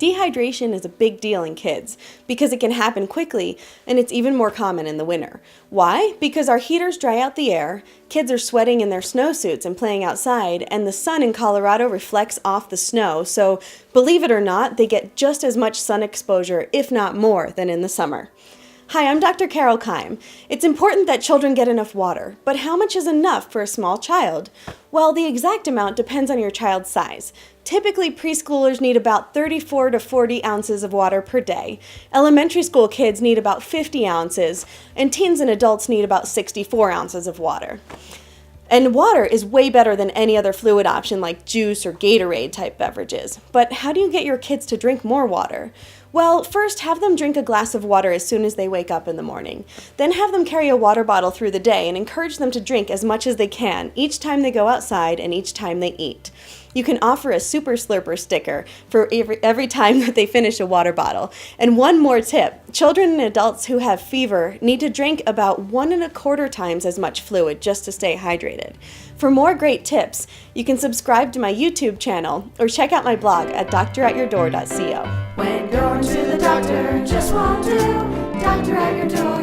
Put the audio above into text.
Dehydration is a big deal in kids because it can happen quickly, and it's even more common in the winter. Why? Because our heaters dry out the air, kids are sweating in their snowsuits and playing outside, and the sun in Colorado reflects off the snow, so believe it or not, they get just as much sun exposure, if not more, than in the summer. Hi, I'm Dr. Carol Keim. It's important that children get enough water, but how much is enough for a small child? Well, the exact amount depends on your child's size. Typically, preschoolers need about 34 to 40 ounces of water per day. Elementary school kids need about 50 ounces, and teens and adults need about 64 ounces of water. And water is way better than any other fluid option like juice or Gatorade type beverages. But how do you get your kids to drink more water? Well, first have them drink a glass of water as soon as they wake up in the morning. Then have them carry a water bottle through the day and encourage them to drink as much as they can each time they go outside and each time they eat. You can offer a Super Slurper sticker for every time that they finish a water bottle. And one more tip, children and adults who have fever need to drink about 1.25 times as much fluid just to stay hydrated. For more great tips, you can subscribe to my YouTube channel or check out my blog at doctoratyourdoor.co. When going to the doctor just won't do, doctor at your door.